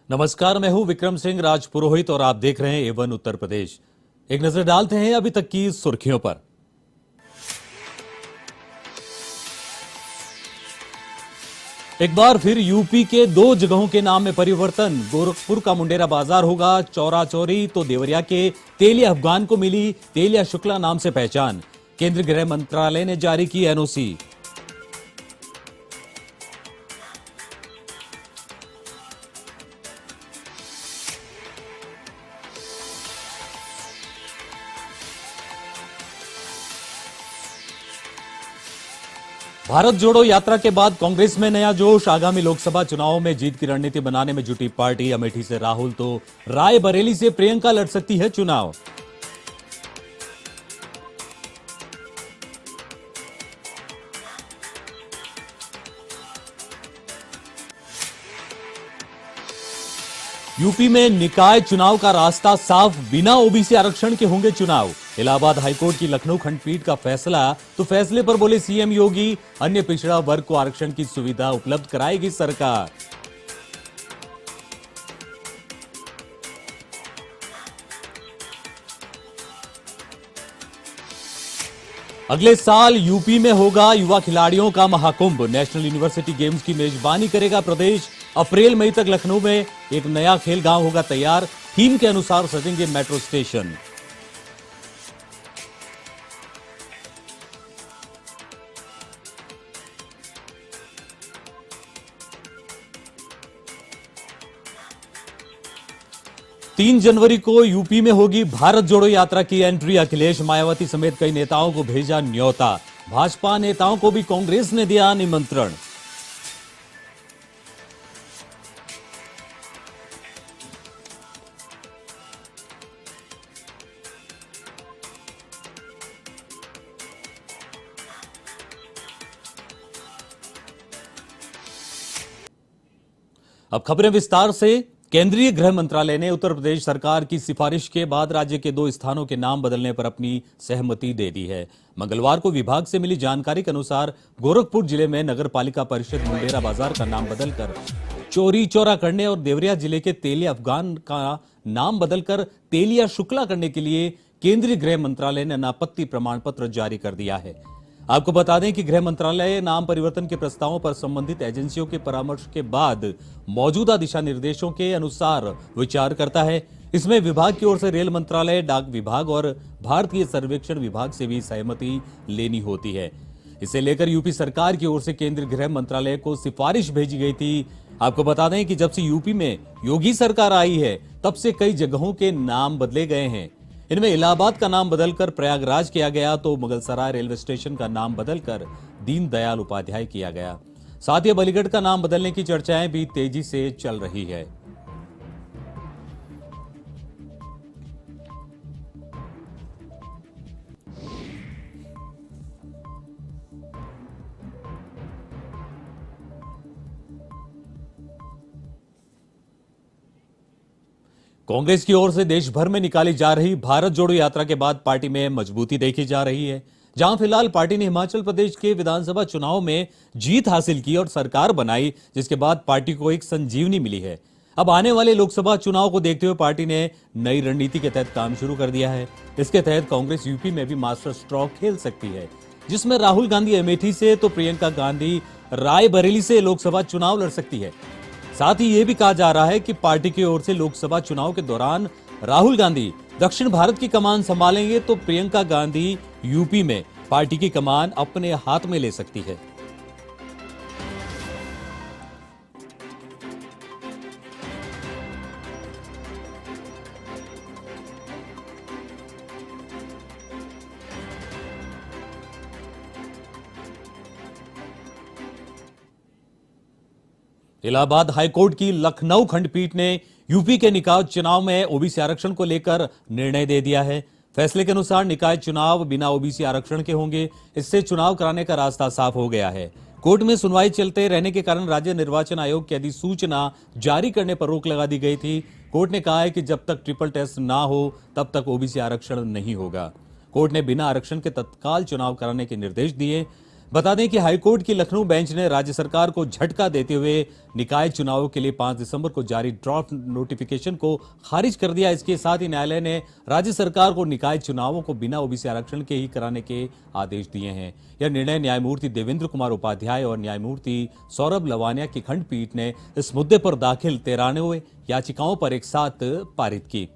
नमस्कार, मैं हूं विक्रम सिंह राजपुरोहित और आप देख रहे हैं एवन उत्तर प्रदेश। एक नजर डालते हैं अभी तक की सुर्खियों पर। एक बार फिर यूपी के दो जगहों के नाम में परिवर्तन। गोरखपुर का मुंडेरा बाजार होगा चौरा चौरी, तो देवरिया के तेलिया अफगान को मिली तेलिया शुक्ला नाम से पहचान। केंद्रीय गृह मंत्रालय ने जारी की एनओसी। भारत जोड़ो यात्रा के बाद कांग्रेस में नया जोश। आगामी लोकसभा चुनावों में जीत की रणनीति बनाने में जुटी पार्टी। अमेठी से राहुल तो रायबरेली से प्रियंका लड़ सकती है चुनाव। यूपी में निकाय चुनाव का रास्ता साफ, बिना ओबीसी आरक्षण के होंगे चुनाव। इलाहाबाद हाईकोर्ट की लखनऊ खंडपीठ का फैसला, तो फैसले पर बोले सीएम योगी, अन्य पिछड़ा वर्ग को आरक्षण की सुविधा उपलब्ध कराएगी सरकार। अगले साल यूपी में होगा युवा खिलाड़ियों का महाकुंभ। नेशनल यूनिवर्सिटी गेम्स की मेजबानी करेगा प्रदेश। अप्रैल मई तक लखनऊ में एक नया खेल गांव होगा तैयार। थीम के अनुसार सजेंगे मेट्रो स्टेशन। तीन जनवरी को यूपी में होगी भारत जोड़ो यात्रा की एंट्री। अखिलेश, मायावती समेत कई नेताओं को भेजा न्योता। भाजपा नेताओं को भी कांग्रेस ने दिया निमंत्रण। अब खबरें विस्तार से। केंद्रीय गृह मंत्रालय ने उत्तर प्रदेश सरकार की सिफारिश के बाद राज्य के दो स्थानों के नाम बदलने पर अपनी सहमति दे दी है। मंगलवार को विभाग से मिली जानकारी के अनुसार गोरखपुर जिले में नगर पालिका परिषद मुंडेरा बाजार का नाम बदलकर चौरी चौरा करने और देवरिया जिले के तेलिया अफगान का नाम बदलकर तेलिया शुक्ला करने के लिए केंद्रीय गृह मंत्रालय ने अनापत्ति प्रमाण पत्र जारी कर दिया है। आपको बता दें कि गृह मंत्रालय नाम परिवर्तन के प्रस्तावों पर संबंधित एजेंसियों के परामर्श के बाद मौजूदा दिशा निर्देशों के अनुसार विचार करता है। इसमें विभाग की ओर से रेल मंत्रालय, डाक विभाग और भारतीय सर्वेक्षण विभाग से भी सहमति लेनी होती है। इसे लेकर यूपी सरकार की ओर से केंद्रीय गृह मंत्रालय को सिफारिश भेजी गई थी। आपको बता दें कि जब से यूपी में योगी सरकार आई है, तब से कई जगहों के नाम बदले गए हैं। इनमें इलाहाबाद का नाम बदलकर प्रयागराज किया गया, तो मुगलसराय रेलवे स्टेशन का नाम बदलकर दीनदयाल उपाध्याय किया गया। साथ ही अलीगढ़ का नाम बदलने की चर्चाएं भी तेजी से चल रही है। कांग्रेस की ओर से देश भर में निकाली जा रही भारत जोड़ो यात्रा के बाद पार्टी में मजबूती देखी जा रही है। जहां फिलहाल पार्टी ने हिमाचल प्रदेश के विधानसभा चुनाव में जीत हासिल की और सरकार बनाई, जिसके बाद पार्टी को एक संजीवनी मिली है। अब आने वाले लोकसभा चुनाव को देखते हुए पार्टी ने नई रणनीति के तहत काम शुरू कर दिया है। इसके तहत कांग्रेस यूपी में भी मास्टर स्ट्रोक खेल सकती है, जिसमें राहुल गांधी अमेठी से तो प्रियंका गांधी रायबरेली से लोकसभा चुनाव लड़ सकती है। साथ ही यह भी कहा जा रहा है कि पार्टी की ओर से लोकसभा चुनाव के दौरान राहुल गांधी दक्षिण भारत की कमान संभालेंगे, तो प्रियंका गांधी यूपी में पार्टी की कमान अपने हाथ में ले सकती है। इलाहाबाद हाईकोर्ट की लखनऊ खंडपीठ ने यूपी के निकाय चुनाव में ओबीसी आरक्षण को लेकर निर्णय दे दिया है। फैसले के अनुसार निकाय चुनाव बिना ओबीसी आरक्षण के होंगे। इससे चुनाव कराने का रास्ता साफ हो गया है। कोर्ट में सुनवाई चलते रहने के कारण राज्य निर्वाचन आयोग की अधिसूचना जारी करने पर रोक लगा दी गई थी। कोर्ट ने कहा है कि जब तक ट्रिपल टेस्ट ना हो तब तक ओबीसी आरक्षण नहीं होगा। कोर्ट ने बिना आरक्षण के तत्काल चुनाव कराने के निर्देश दिए। बता दें कि हाईकोर्ट की लखनऊ बेंच ने राज्य सरकार को झटका देते हुए निकाय चुनावों के लिए 5 दिसंबर को जारी ड्राफ्ट नोटिफिकेशन को खारिज कर दिया। इसके साथ ही न्यायालय ने राज्य सरकार को निकाय चुनावों को बिना ओबीसी आरक्षण के ही कराने के आदेश दिए हैं। यह निर्णय न्यायमूर्ति देवेंद्र कुमार उपाध्याय और न्यायमूर्ति सौरभ लवानिया की खंडपीठ ने इस मुद्दे पर दाखिल 93 याचिकाओं पर एक साथ पारित की।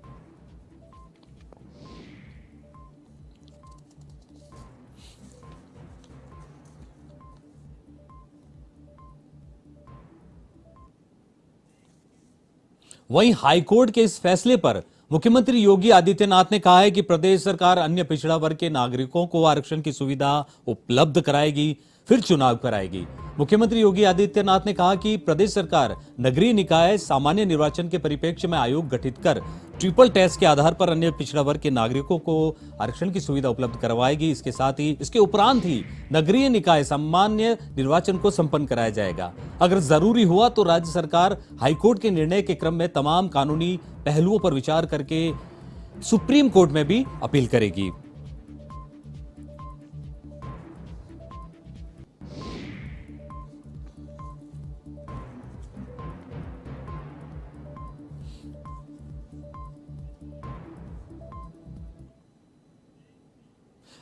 वहीं हाईकोर्ट के इस फैसले पर मुख्यमंत्री योगी आदित्यनाथ ने कहा है कि प्रदेश सरकार अन्य पिछड़ा वर्ग के नागरिकों को आरक्षण की सुविधा उपलब्ध कराएगी, फिर चुनाव कराएगी। मुख्यमंत्री योगी आदित्यनाथ ने कहा कि प्रदेश सरकार नगरीय निकाय सामान्य निर्वाचन के परिप्रेक्ष्य में आयोग गठित कर ट्रिपल टेस्ट के आधार पर अन्य पिछड़ा वर्ग के नागरिकों को आरक्षण की सुविधा उपलब्ध करवाएगी। इसके साथ ही इसके उपरांत ही नगरीय निकाय सामान्य निर्वाचन को संपन्न कराया जाएगा। अगर जरूरी हुआ तो राज्य सरकार हाईकोर्ट के निर्णय के क्रम में तमाम कानूनी पहलुओं पर विचार करके सुप्रीम कोर्ट में भी अपील करेगी।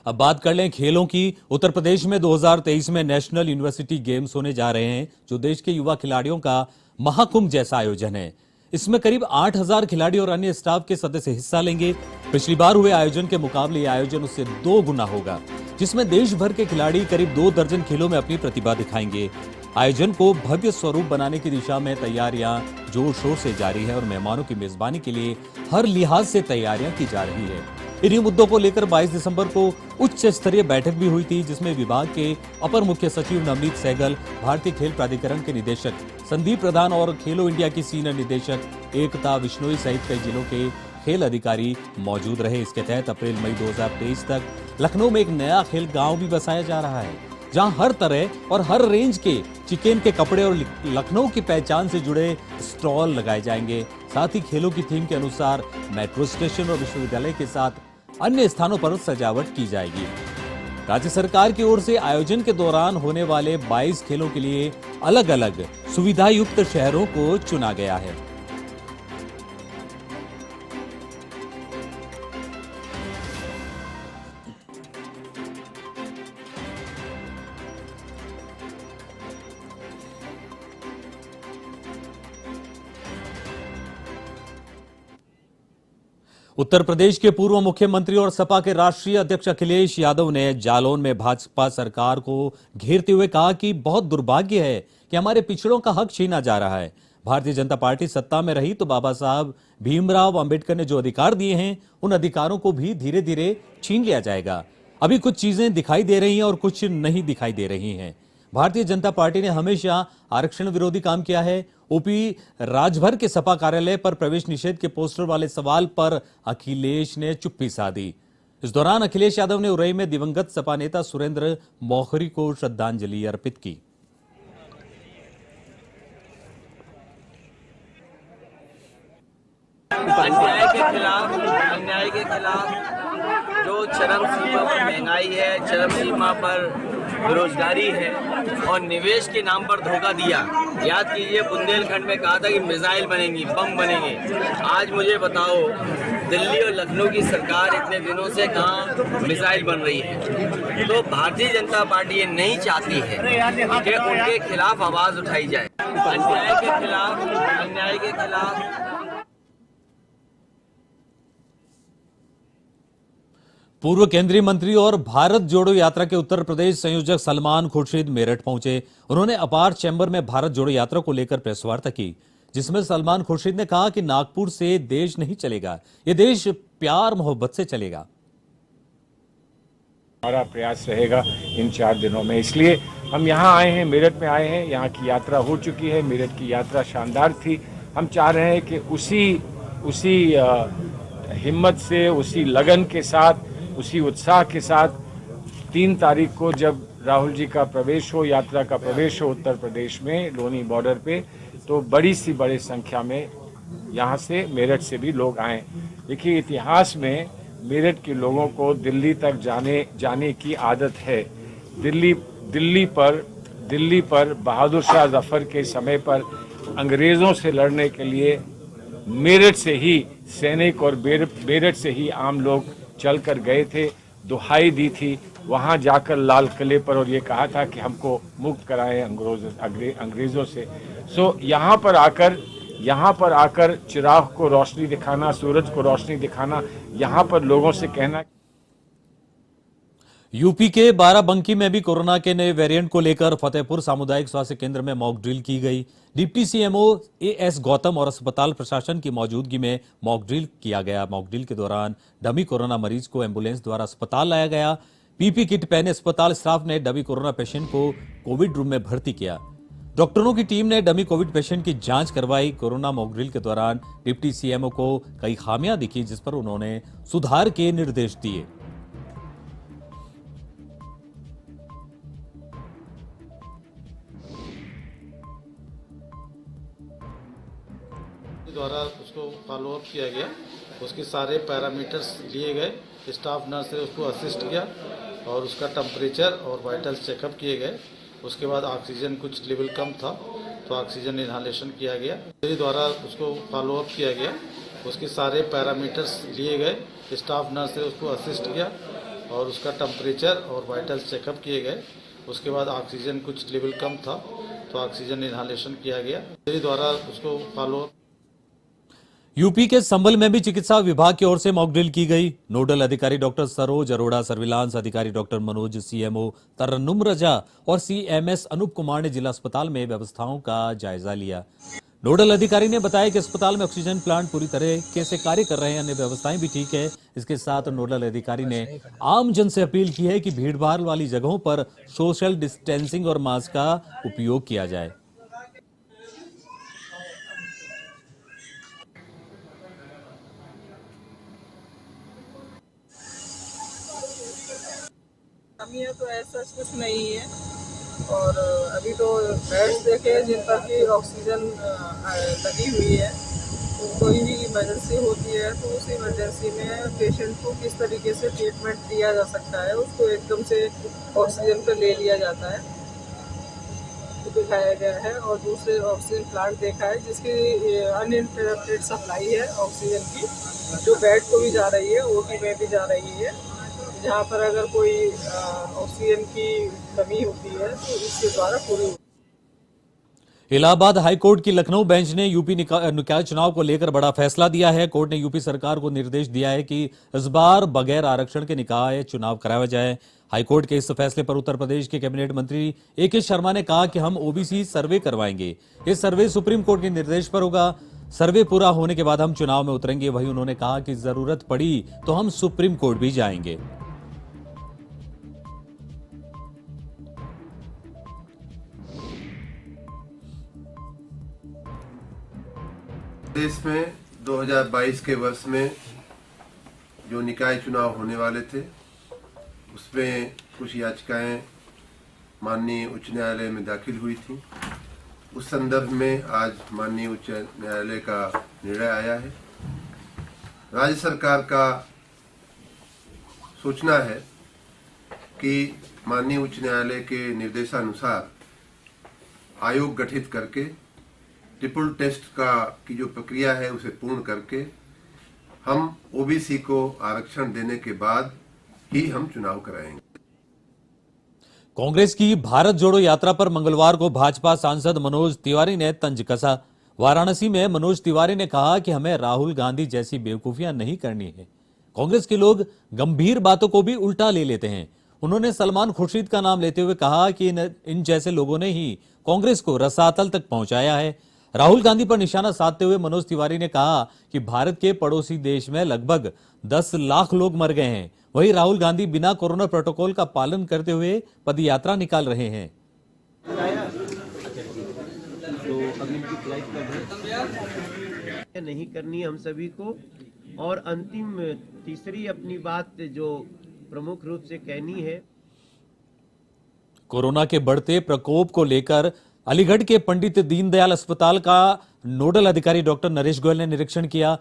अब बात कर लें खेलों की। उत्तर प्रदेश में 2023 में नेशनल यूनिवर्सिटी गेम्स होने जा रहे हैं, जो देश के युवा खिलाड़ियों का महाकुंभ जैसा आयोजन है। इसमें करीब 8000 खिलाड़ी और अन्य स्टाफ के सदस्य हिस्सा लेंगे। पिछली बार हुए आयोजन के मुकाबले यह आयोजन उससे 2 गुना होगा, जिसमें देश भर के खिलाड़ी करीब 2 दर्जन खेलों में अपनी प्रतिभा दिखाएंगे। आयोजन को भव्य स्वरूप बनाने की दिशा में तैयारियां जोर शोर से जारी है और मेहमानों की मेजबानी के लिए हर लिहाज से तैयारियां की जा रही है। इन्हीं मुद्दों को लेकर 22 दिसंबर को उच्च स्तरीय बैठक भी हुई थी, जिसमें विभाग के अपर मुख्य सचिव नवनीत सहगल, भारतीय खेल प्राधिकरण के निदेशक संदीप प्रधान और खेलो इंडिया की सीनियर निदेशक एकता विश्नोई सहित कई जिलों के खेल अधिकारी मौजूद रहे। इसके तहत अप्रैल मई 2023 तक लखनऊ में एक नया खेल गांव भी बसाया जा रहा है, जहां हर तरह और हर रेंज के चिकन के कपड़े और लखनऊ की पहचान से जुड़े स्टॉल लगाए जाएंगे। साथ ही खेलों की थीम के अनुसार मेट्रो स्टेशन और विश्वविद्यालय के साथ अन्य स्थानों पर सजावट की जाएगी। राज्य सरकार की ओर से आयोजन के दौरान होने वाले 22 खेलों के लिए अलग अलग सुविधायुक्त शहरों को चुना गया है। उत्तर प्रदेश के पूर्व मुख्यमंत्री और सपा के राष्ट्रीय अध्यक्ष अखिलेश यादव ने जालौन में भाजपा सरकार को घेरते हुए कहा कि बहुत दुर्भाग्य है कि हमारे पिछड़ों का हक छीना जा रहा है। भारतीय जनता पार्टी सत्ता में रही तो बाबा साहब भीमराव अंबेडकर ने जो अधिकार दिए हैं, उन अधिकारों को भी धीरे धीरे छीन लिया जाएगा। अभी कुछ चीजें दिखाई दे रही हैं और कुछ नहीं दिखाई दे रही हैं। भारतीय जनता पार्टी ने हमेशा आरक्षण विरोधी काम किया है। ओपी राजभर के सपा कार्यालय पर प्रवेश निषेध के पोस्टर वाले सवाल पर अखिलेश ने चुप्पी साधी। इस दौरान अखिलेश यादव ने उरई में दिवंगत सपा नेता सुरेंद्र मौखरी को श्रद्धांजलि अर्पित की। अन्याय के खिलाफ जो चरम सीमा पर महंगाई है, चरम सीमा पर बेरोजगारी है और निवेश के नाम पर धोखा दिया। याद कीजिए, बुंदेलखंड में कहा था कि मिसाइल बनेंगी, बम बनेंगे। आज मुझे बताओ, दिल्ली और लखनऊ की सरकार इतने दिनों से कहाँ मिसाइल बन रही है। तो भारतीय जनता पार्टी ये नहीं चाहती है कि उनके खिलाफ आवाज उठाई जाए। अन्याय के खिलाफ पूर्व केंद्रीय मंत्री और भारत जोड़ो यात्रा के उत्तर प्रदेश संयोजक सलमान खुर्शीद मेरठ पहुंचे। उन्होंने अपार चैम्बर में भारत जोड़ो यात्रा को लेकर प्रेस वार्ता की, जिसमें सलमान खुर्शीद ने कहा कि नागपुर से देश नहीं चलेगा, ये देश प्यार मोहब्बत से चलेगा। हमारा प्रयास रहेगा इन 4 दिनों में, इसलिए हम यहाँ आए हैं, मेरठ में आए हैं। यहाँ की यात्रा हो चुकी है, मेरठ की यात्रा शानदार थी। हम चाह रहे हैं कि उसी हिम्मत से, उसी लगन के साथ, उसी उत्साह के साथ 3 तारीख को जब राहुल जी का प्रवेश हो, यात्रा का प्रवेश हो उत्तर प्रदेश में लोनी बॉर्डर पे, तो बड़ी संख्या में यहाँ से, मेरठ से भी लोग आए। देखिए, इतिहास में मेरठ के लोगों को दिल्ली तक जाने की आदत है। दिल्ली दिल्ली पर बहादुर शाह जफर के समय पर अंग्रेजों से लड़ने के लिए मेरठ से ही सैनिक और मेरठ से ही आम लोग चलकर गए थे, दुहाई दी थी वहां जाकर लाल किले पर, और ये कहा था कि हमको मुक्त कराएं अंग्रेजों से। सो यहाँ पर आकर चिराग को रोशनी दिखाना, सूरज को रोशनी दिखाना, यहाँ पर लोगों से कहना। यूपी के बाराबंकी में भी कोरोना के नए वेरिएंट को लेकर फतेहपुर सामुदायिक स्वास्थ्य केंद्र में मॉक ड्रिल की गई। डिप्टी सीएमओ एएस गौतम और अस्पताल प्रशासन की मौजूदगी में मॉक ड्रिल किया गया। मॉक ड्रिल के दौरान डमी कोरोना मरीज को एम्बुलेंस द्वारा अस्पताल लाया गया। पीपी किट पहने अस्पताल स्टाफ ने डमी कोरोना पेशेंट को कोविड रूम में भर्ती किया। डॉक्टरों की टीम ने डमी कोविड पेशेंट की जांच करवाई। कोरोना मॉक ड्रिल के दौरान डिप्टी सीएमओ को कई खामियां दिखी, जिस पर उन्होंने सुधार के निर्देश दिए। द्वारा उसको फॉलो अप किया गया, उसके सारे पैरामीटर्स लिए गए, स्टाफ नर्स ने उसको असिस्ट किया और उसका टेम्परेचर और वाइटल्स चेकअप किए गए। उसके बाद ऑक्सीजन कुछ लेवल कम था तो ऑक्सीजन इनहालेशन किया गया। मेरे द्वारा उसको फॉलो अप किया गया, उसके सारे पैरामीटर्स लिए गए, स्टाफ नर्स ने उसको असिस्ट किया और उसका टेम्परेचर और वाइटल्स चेकअप किए गए। उसके बाद ऑक्सीजन कुछ लेवल कम था तो ऑक्सीजन इनहालेशन किया गया। मेरे द्वारा उसको फॉलो अप। यूपी के संभल में भी चिकित्सा विभाग की ओर से मॉक ड्रिल की गई। नोडल अधिकारी डॉक्टर सरोज अरोड़ा, सर्विलांस अधिकारी डॉक्टर मनोज, सीएमओ तरन्नुम रजा और सीएमएस अनूप कुमार ने जिला अस्पताल में व्यवस्थाओं का जायजा लिया। नोडल अधिकारी ने बताया कि अस्पताल में ऑक्सीजन प्लांट पूरी तरह से कार्य कर रहे हैं, अन्य व्यवस्थाएं भी ठीक है। इसके साथ नोडल अधिकारी ने आम जन से अपील की है कि भीड़भाड़ वाली जगहों पर सोशल डिस्टेंसिंग और मास्क का उपयोग किया जाए। कमियाँ तो ऐसा कुछ नहीं है, और अभी तो बेड्स देखे जिन पर की ऑक्सीजन लगी हुई है। तो कोई भी इमरजेंसी होती है तो उस इमरजेंसी में पेशेंट को किस तरीके से ट्रीटमेंट दिया जा सकता है, उसको एकदम से ऑक्सीजन पर ले लिया जाता है, तो दिखाया गया है। और दूसरे ऑक्सीजन प्लांट देखा है जिसकी अनइंटरप्टेड सप्लाई है ऑक्सीजन की, जो बेड को भी जा रही है, ओटी में भी जा रही है। जहाँ पर अगर कोई ऑक्सीजन की कमी होती है तो इसके द्वारा पूरी। इलाहाबाद हाईकोर्ट की लखनऊ बेंच ने यूपी निकाय चुनाव को लेकर बड़ा फैसला दिया है। कोर्ट ने यूपी सरकार को निर्देश दिया है कि इस बार बगैर आरक्षण के निकाय चुनाव कराया जाए। हाईकोर्ट के इस फैसले पर उत्तर प्रदेश के कैबिनेट मंत्री एके शर्मा ने कहा कि हम ओबीसी सर्वे करवाएंगे। ये सर्वे सुप्रीम कोर्ट के निर्देश पर होगा। सर्वे पूरा होने के बाद हम चुनाव में उतरेंगे। वहीं उन्होंने कहा कि जरूरत पड़ी तो हम सुप्रीम कोर्ट भी जाएंगे। देश में 2022 के वर्ष में जो निकाय चुनाव होने वाले थे उसमें कुछ याचिकाएं माननीय उच्च न्यायालय में दाखिल हुई थी। उस संदर्भ में आज माननीय उच्च न्यायालय का निर्णय आया है। राज्य सरकार का सूचना है कि माननीय उच्च न्यायालय के निर्देशानुसार आयोग गठित करके ट्रिपल टेस्ट की जो प्रक्रिया है उसे पूर्ण करके हम ओबीसी को आरक्षण देने के बाद ही हम चुनाव कराएंगे। कांग्रेस की भारत जोड़ो यात्रा पर मंगलवार को भाजपा सांसद मनोज तिवारी ने तंज कसा। वाराणसी में मनोज तिवारी ने कहा कि हमें राहुल गांधी जैसी बेवकूफियां नहीं करनी है। कांग्रेस के लोग गंभीर बातों को भी उल्टा ले लेते हैं। उन्होंने सलमान खुर्शीद का नाम लेते हुए कहा कि इन जैसे लोगों ने ही कांग्रेस को रसातल तक पहुंचाया है। राहुल गांधी पर निशाना साधते हुए मनोज तिवारी ने कहा कि भारत के पड़ोसी देश में लगभग 10 लाख लोग मर गए हैं, वहीं राहुल गांधी बिना कोरोना प्रोटोकॉल का पालन करते हुए पदयात्रा निकाल रहे हैं। नहीं करनी हम सभी को। और अंतिम तीसरी अपनी बात जो प्रमुख रूप से कहनी है, कोरोना के बढ़ते प्रकोप को लेकर अलीगढ़ के पंडित दीनदयाल अस्पताल का नोडल अधिकारी डॉक्टर नरेश गोयल ने निरीक्षण किया।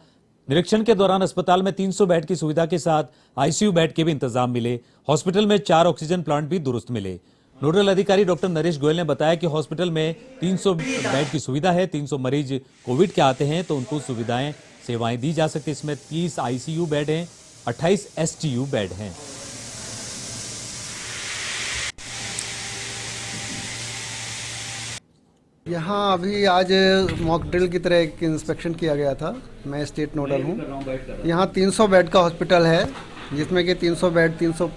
निरीक्षण के दौरान अस्पताल में 300 बेड की सुविधा के साथ आईसीयू बेड के भी इंतजाम मिले। हॉस्पिटल में 4 ऑक्सीजन प्लांट भी दुरुस्त मिले। नोडल अधिकारी डॉक्टर नरेश गोयल ने बताया कि हॉस्पिटल में 300 बेड की सुविधा है। 300 मरीज कोविड के आते हैं तो उनको सेवाएं दी जा सकती है। इसमें 30 आईसीयू बेड हैं, 28 एसटीयू बेड हैं। यहाँ अभी आज मॉक ड्रिल की तरह एक इंस्पेक्शन किया गया था। मैं स्टेट नोडल हूँ। यहाँ 300 बेड का हॉस्पिटल है, जिसमें कि 300 बेड 300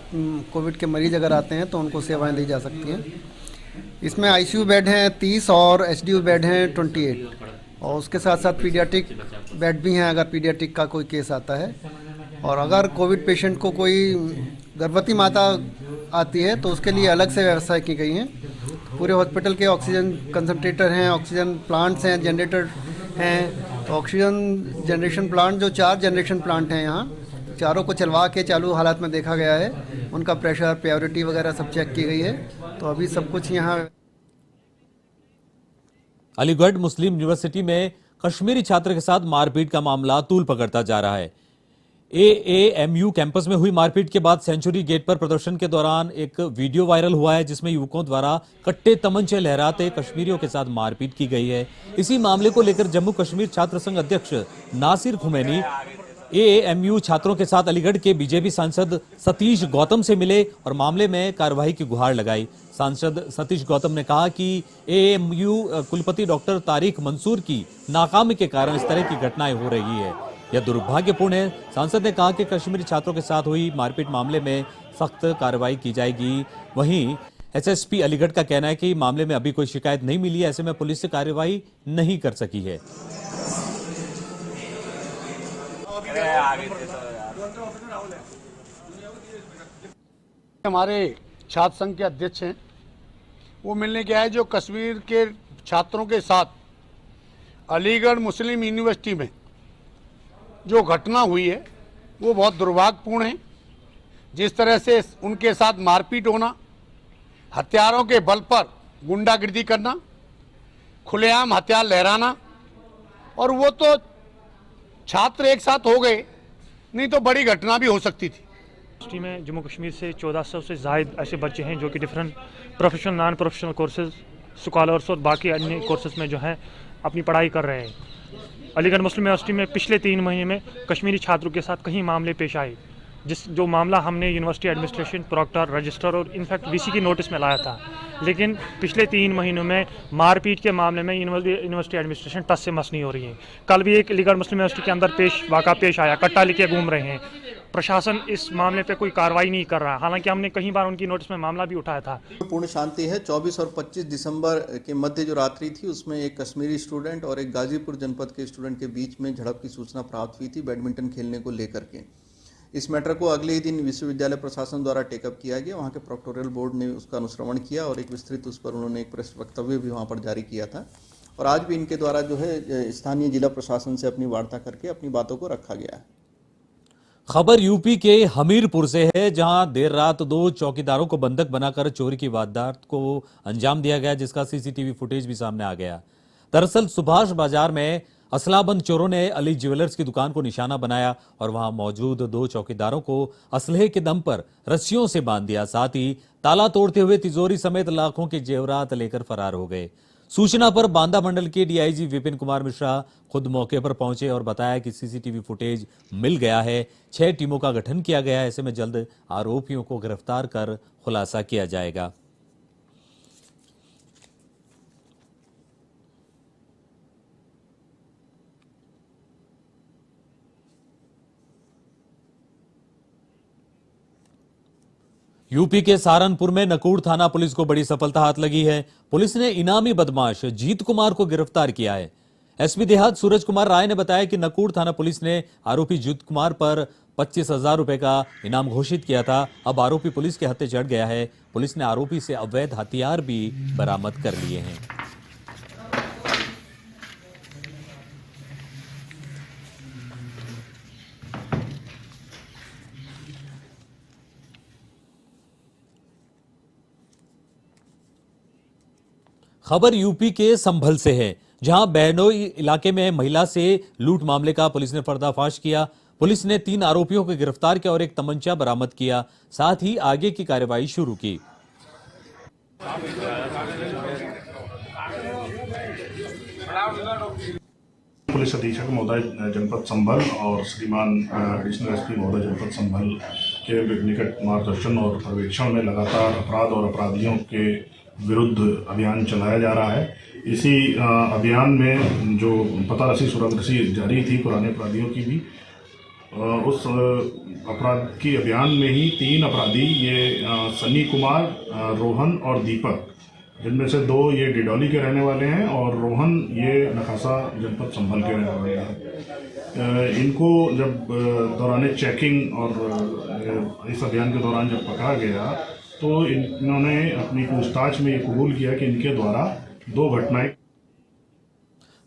कोविड के मरीज अगर आते हैं तो उनको सेवाएं दी जा सकती हैं। इसमें आईसीयू बेड हैं 30 और एसडीयू बेड हैं 28, और उसके साथ साथ पीडियाट्रिक बेड भी हैं अगर पीडियाट्रिक का कोई केस आता है। और अगर कोविड पेशेंट को कोई गर्भवती माता आती है तो उसके लिए अलग से व्यवस्था की गई है। पूरे हॉस्पिटल के ऑक्सीजन कंसंट्रेटर हैं, ऑक्सीजन प्लांट्स हैं, जनरेटर हैं। तो ऑक्सीजन जनरेशन प्लांट जो 4 जनरेशन प्लांट हैं यहाँ, चारों को चलवा के चालू हालात में देखा गया है। उनका प्रेशर, प्योरिटी वगैरह सब चेक की गई है। तो अभी सब कुछ यहाँ। अलीगढ़ मुस्लिम यूनिवर्सिटी में कश्मीरी छात्र के साथ मारपीट का मामला तूल पकड़ता जा रहा है। एएमयू कैंपस में हुई मारपीट के बाद सेंचुरी गेट पर प्रदर्शन के दौरान एक वीडियो वायरल हुआ है, जिसमें युवकों द्वारा कट्टे तमंचे लहराते कश्मीरियों के साथ मारपीट की गई है। इसी मामले को लेकर जम्मू कश्मीर छात्र संघ अध्यक्ष नासिर खुमैनी एएमयू छात्रों के साथ अलीगढ़ के बीजेपी सांसद सतीश गौतम से मिले और मामले में कार्रवाई की गुहार लगाई। सांसद सतीश गौतम ने कहा कि एएमयू कुलपति डॉक्टर तारिक मंसूर की नाकामी के कारण इस तरह की घटनाएं हो रही है, यह दुर्भाग्यपूर्ण है। सांसद ने कहा कि कश्मीरी छात्रों के साथ हुई मारपीट मामले में सख्त कार्रवाई की जाएगी। वहीं एसएसपी अलीगढ़ का कहना है कि मामले में अभी कोई शिकायत नहीं मिली है, ऐसे में पुलिस से कार्रवाई नहीं कर सकी है। हमारे छात्र संघ के अध्यक्ष हैं, वो मिलने के आए जो कश्मीर के छात्रों के साथ अलीगढ़ मुस्लिम यूनिवर्सिटी में जो घटना हुई है वो बहुत दुर्भाग्यपूर्ण है। जिस तरह से उनके साथ मारपीट होना, हथियारों के बल पर गुंडागिर्दी करना, खुलेआम हथियार लहराना, और वो तो छात्र एक साथ हो गए, नहीं तो बड़ी घटना भी हो सकती थी। यूनिवर्सिटी में जम्मू कश्मीर से 1400 से ज़ायद ऐसे बच्चे हैं जो कि different professional, non professional courses, scholars और बाकी अन्य कोर्सेज में जो है अपनी पढ़ाई कर रहे हैं। अलीगढ़ मुस्लिम यूनिवर्सिटी में पिछले 3 महीने में कश्मीरी छात्रों के साथ कई मामले पेश आए, जो मामला हमने यूनिवर्सिटी एडमिनिस्ट्रेशन, प्रोक्टर, रजिस्ट्रार और इनफैक्ट वीसी की नोटिस में लाया था। लेकिन पिछले 3 महीनों में मारपीट के मामले में यूनिवर्सिटी एडमिनिस्ट्रेशन टस से मस नहीं हो रही है। कल भी एक अलीगढ़ मुस्लिम यूनिवर्सिटी के अंदर वाक़ा पेश आया, कट्टा लेके घूम रहे हैं। प्रशासन इस मामले पे कोई कार्रवाई नहीं कर रहा, हालांकि हमने कई बार उनकी नोटिस में मामला भी उठाया था। पूर्ण शांति है। 24 और 25 दिसंबर के मध्य जो रात्रि थी उसमें एक कश्मीरी स्टूडेंट और एक गाजीपुर जनपद के स्टूडेंट के बीच में झड़प की सूचना प्राप्त हुई थी बैडमिंटन खेलने को लेकर के। इस मैटर को अगले ही दिन विश्वविद्यालय प्रशासन द्वारा टेकअप किया गया। वहाँ के प्रोक्टोरियल बोर्ड ने उसका अनुश्रवण किया और एक विस्तृत उस पर उन्होंने एक प्रेस वक्तव्य भी वहाँ पर जारी किया था। और आज भी इनके द्वारा जो है स्थानीय जिला प्रशासन से अपनी वार्ता करके अपनी बातों को रखा गया है। खबर यूपी के हमीरपुर से है, जहां देर रात 2 चौकीदारों को बंधक बनाकर चोरी की वारदात को अंजाम दिया गया, जिसका सीसीटीवी फुटेज भी सामने आ गया। दरअसल सुभाष बाजार में असलाबंद चोरों ने अली ज्वेलर्स की दुकान को निशाना बनाया और वहां मौजूद 2 चौकीदारों को असलहे के दम पर रस्सियों से बांध दिया। साथ ही ताला तोड़ते हुए तिजोरी समेत लाखों के जेवरात लेकर फरार हो गए। सूचना पर बांदा मंडल के डीआईजी विपिन कुमार मिश्रा खुद मौके पर पहुंचे और बताया कि सीसीटीवी फुटेज मिल गया है। 6 टीमों का गठन किया गया है। ऐसे में जल्द आरोपियों को गिरफ्तार कर खुलासा किया जाएगा। यूपी के सहारनपुर में नकूड़ थाना पुलिस को बड़ी सफलता हाथ लगी है। पुलिस ने इनामी बदमाश जीत कुमार को गिरफ्तार किया है। एसपी देहात सूरज कुमार राय ने बताया कि नकूड़ थाना पुलिस ने आरोपी जीत कुमार पर 25,000 रुपए का इनाम घोषित किया था। अब आरोपी पुलिस के हत्थे चढ़ गया है। पुलिस ने आरोपी से अवैध हथियार भी बरामद कर लिए हैं। खबर यूपी के संभल से है, जहां बहनोई इलाके में महिला से लूट मामले का पुलिस ने पर्दाफाश किया। पुलिस ने 3 आरोपियों को गिरफ्तार किया और एक तमंचा बरामद किया। साथ ही आगे की कार्रवाई शुरू की। पुलिस अधीक्षक महोदय जनपद संभल और श्रीमान एडिशनल एसपी महोदय जनपद संभल के निकट मार्गदर्शन और पर्यवेक्षण में लगातार अपराध और अपराधियों के विरुद्ध अभियान चलाया जा रहा है। इसी अभियान में जो पता रसी सुरंग रसी जारी थी पुराने अपराधियों की भी, उस अपराध की अभियान में ही 3 अपराधी, ये सनी कुमार, रोहन और दीपक, जिनमें से 2 ये डिडौली के रहने वाले हैं और रोहन ये नखासा जनपद संभल के रहने वाले हैं। इनको जब दौरान चेकिंग और इस अभियान के दौरान जब पकड़ा गया तो इन्होंने अपनी पूछताछ में ये कबूल किया कि इनके द्वारा 2 घटनाएं।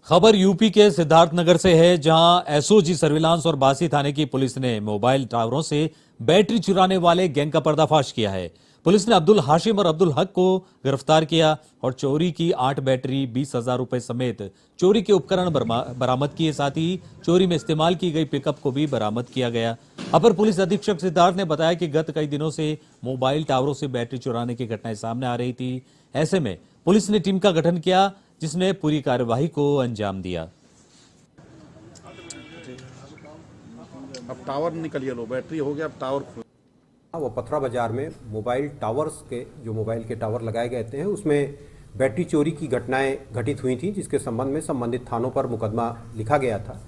खबर यूपी के सिद्धार्थनगर से है, जहां एसओजी सर्विलांस और बासी थाने की पुलिस ने मोबाइल टावरों से बैटरी चुराने वाले गैंग का पर्दाफाश किया है। पुलिस ने अब्दुल हाशिम और अब्दुल हक को गिरफ्तार किया और चोरी की 8 बैटरी, 20,000 रुपए समेत चोरी के उपकरण बरामद किए। साथ ही चोरी में इस्तेमाल की गई पिकअप को भी बरामद किया गया। अपर पुलिस अधीक्षक सिद्धार्थ ने बताया कि गत कई दिनों से मोबाइल टावरों से बैटरी चुराने की घटनाएं सामने आ रही थी। ऐसे में पुलिस ने टीम का गठन किया, जिसने पूरी कार्यवाही को अंजाम दिया। अब टावर निकल गया, लो बैटरी हो गया, अब टावर। वो पथरा बाजार में मोबाइल टावर्स के जो मोबाइल के टावर लगाए गए थे, उसमें बैटरी चोरी की घटनाएं घटित हुई थी, जिसके संबंध में संबंधित थानों पर मुकदमा लिखा गया था।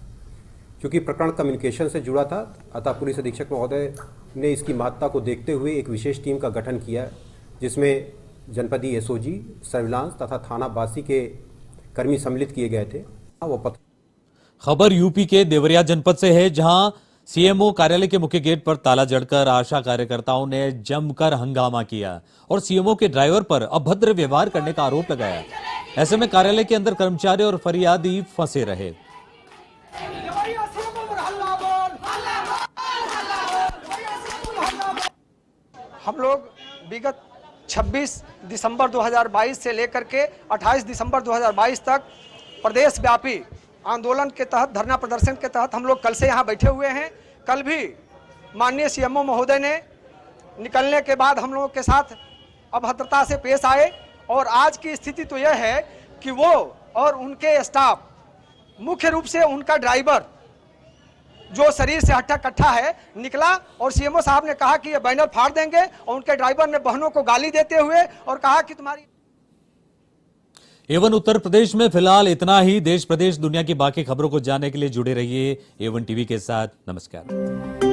क्योंकि प्रकरण कम्युनिकेशन से जुड़ा था, अतः पुलिस अधीक्षक महोदय ने इसकी महत्ता को देखते हुए एक विशेष टीम का गठन किया, जिसमें जनपदीय एसओजी, सर्विलांस तथा थाना बासी के कर्मी सम्मिलित किए गए थे। खबर यूपी के देवरिया जनपद से है, जहां सीएमओ कार्यालय के मुख्य गेट पर ताला जड़कर आशा कार्यकर्ताओं ने जमकर हंगामा किया और सीएमओ के ड्राइवर पर अभद्र व्यवहार करने का आरोप लगाया। ऐसे में कार्यालय के अंदर कर्मचारी और फरियादी फंसे रहे। हम लोग विगत 26 दिसंबर 2022 से लेकर के 28 दिसंबर 2022 तक प्रदेश व्यापी आंदोलन के तहत, धरना प्रदर्शन के तहत हम लोग कल से यहाँ बैठे हुए हैं। कल भी माननीय सीएमओ महोदय ने निकलने के बाद हम लोगों के साथ अभद्रता से पेश आए और आज की स्थिति तो यह है कि वो और उनके स्टाफ, मुख्य रूप से उनका ड्राइवर जो शरीर से हट्टा कट्ठा है, निकला और सीएमओ साहब ने कहा कि ये बैनर फाड़ देंगे और उनके ड्राइवर ने बहनों को गाली देते हुए और कहा कि तुम्हारी। एवन उत्तर प्रदेश में फिलहाल इतना ही। देश, प्रदेश, दुनिया की बाकी खबरों को जानने के लिए जुड़े रहिए एवन टीवी के साथ। नमस्कार।